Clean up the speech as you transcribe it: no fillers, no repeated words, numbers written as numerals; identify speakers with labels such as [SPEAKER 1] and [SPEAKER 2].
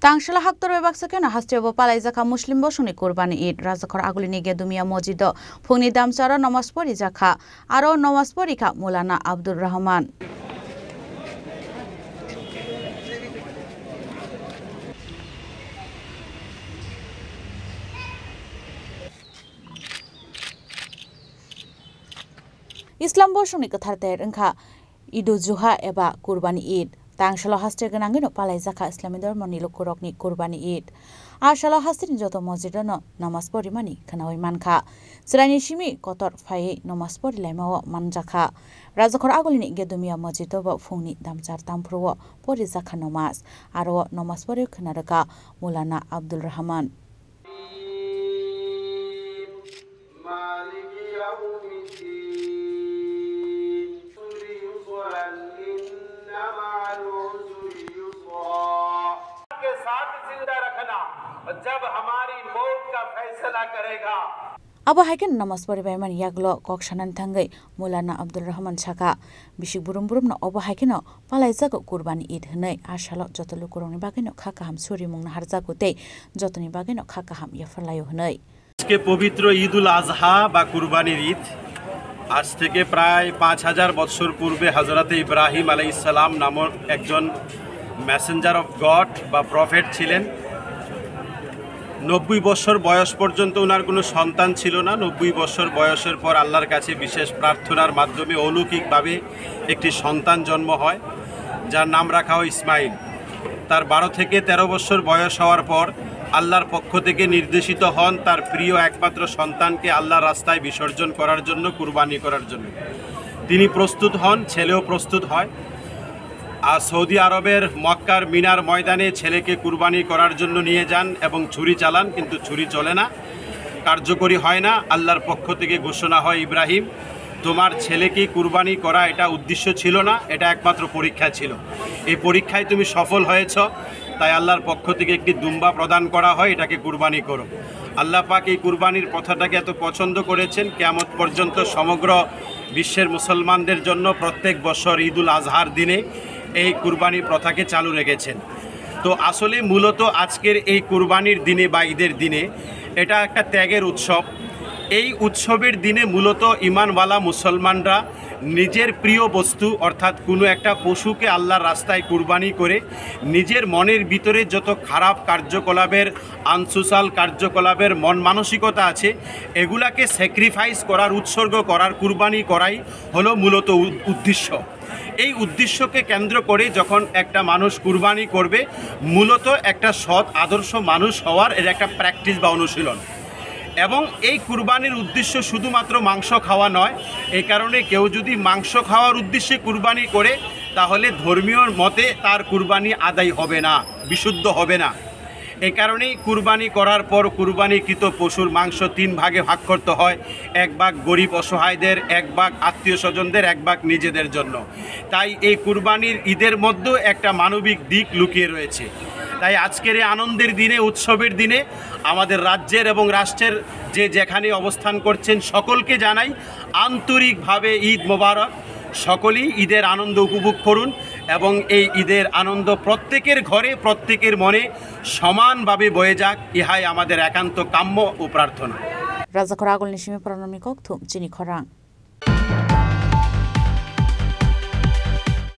[SPEAKER 1] Tangshala haktor bebaksake na hastrebo palaizaka muslim bosuni kurbani Eid rajakor agulini gedumia mojido phungni damchara namaz pori jakha aro namaz porika Maulana Abdul Rahman Islam bosuni katharter engkha Idul Zuha eba kurbani Eid Tangshala hastre genangino palaizaka Islami dharmoni lokorokni kurbani Eid Ashalo hastin joto mosjidono namaz pori mani khanawai mankha Sirani shimi kotor phai namaz pori laimao manjakha Rajakor agulini gedumia mosjido ba phungni damchar tampruo pori jakha namaz aro namaz pori khanaraka Maulana Abdul Rahman
[SPEAKER 2] जब हमारी मौत का फैसला करेगा
[SPEAKER 1] Aba haiken namaz pori baiman yaglo kokshanan thangai Maulana Abdul Rahman Saka bisi burum na oba haikeno palaijago kurbani Eid hnai ashalo jotolu kurongni bageno khakaham suri mungna harjago tei jotoni bageno khakaham yafarlayo hnai
[SPEAKER 2] আজকে পবিত্র ঈদুল আজহা বা কুরবানির ঈদ আজ থেকে প্রায় 5000 বছর পূর্বে হযরত ইব্রাহিম আলাইহিস সালাম নামক একজন মেসেঞ্জার অফ গড বা প্রফেট ছিলেন 90 বছর বয়স পর্যন্ত ওনার কোনো সন্তান ছিল না 90 বছর বয়সের পর আল্লাহর কাছে বিশেষ প্রার্থনার মাধ্যমে অলৌকিকভাবে একটি সন্তান জন্ম হয় যার নাম রাখা হয় ইসমাইল তার 12 থেকে 13 বছর বয়স হওয়ার পর আল্লাহর পক্ষ থেকে নির্দেশিত হন তার প্রিয় একমাত্র সন্তানকে আল্লাহর রাস্তায় বিসর্জন করার জন্য কুরবানি করার জন্য তিনি প্রস্তুত হন ছেলেও প্রস্তুত হয় আর সৌদি আরবের মক্কার মিনার ময়দানে ছেলেকে কুরবানি করার জন্য নিয়ে যান এবং ছুরি চালান কিন্তু ছুরি চলে না কার্যকরী হয় না আল্লাহর পক্ষ থেকে ঘোষণা হয় ইব্রাহিম তোমার ছেলেকে কুরবানি করা এটা উদ্দেশ্য ছিল না এটা একমাত্র পরীক্ষা ছিল এই পরীক্ষায় তুমি সফল হয়েছো তাই আল্লাহর পক্ষ থেকে একটি দুম্বা প্রদান করা হয় এটাকে কুরবানি করো আল্লাহ পাক এই কুরবানির প্রথাটাকে এত পছন্দ করেছেন কিয়ামত পর্যন্ত সমগ্র বিশ্বের মুসলমানদের জন্য প্রত্যেক বছর ঈদুল আজহার দিনে এই কুরবানি প্রথাকে চালু রেখেছেন তো আসলে মূলত আজকের এই কুরবানির দিনে বা ঈদের দিনে এটা একটা ত্যাগের উৎসব এই উৎসবের দিনে মূলত ঈমানওয়ালা মুসলমানরা নিজের প্রিয় বস্তু অর্থাৎ কোনো একটা পশুকে আল্লাহর রাস্তায় কুরবানি করে নিজের মনের ভিতরে যত খারাপ কার্যকলাপের আনসোশাল কার্যকলাপের মন মানসিকতা আছে এগুলাকে স্যাক্রিফাইস করার উৎসর্গ করার কুরবানি করাই হলো মূলত উদ্দেশ্য এই উদ্দেশ্যকে কেন্দ্র করে যখন একটা মানুষ কুরবানি করবে মূলত একটা সৎ আদর্শ মানুষ হওয়ার এর একটা প্র্যাকটিস বা অনুশীলন এবং এই কুরবানির উদ্দেশ্য শুধুমাত্র মাংস খাওয়া নয় এই কারণে কেউ যদি মাংস খাওয়ার উদ্দেশ্যে কুরবানি করে তাহলে ধর্মীয় মতে তার কুরবানি আদায় হবে না বিশুদ্ধ হবে না এই কারণেই কুরবানি করার পর কুরবানিকৃত পশুর মাংস 3 ভাগে ভাগ করতে হয় এক ভাগ গরিব অসহায়দের এক ভাগ আত্মীয় স্বজনদের এক ভাগ নিজেদের জন্য তাই এই কুরবানির ঈদের মধ্যেও একটা মানবিক দিক লুকিয়ে রয়েছে তাই আজকের এই আনন্দের দিনে উৎসবের দিনে আমাদের রাজ্যের এবং রাষ্ট্রের যে যেখানে অবস্থান করছেন সকলকে জানাই আন্তরিকভাবে ঈদ মোবারক সকলেই ঈদের আনন্দ উপভোগ করুন এবং এই ঈদের আনন্দ প্রত্যেকের ঘরে প্রত্যেকের মনে সমানভাবে বয়ে যাক ইহাই আমাদের একান্ত কাম্য ও প্রার্থনা
[SPEAKER 1] Rajakor agulni shimi pranamni kokthum chini khorang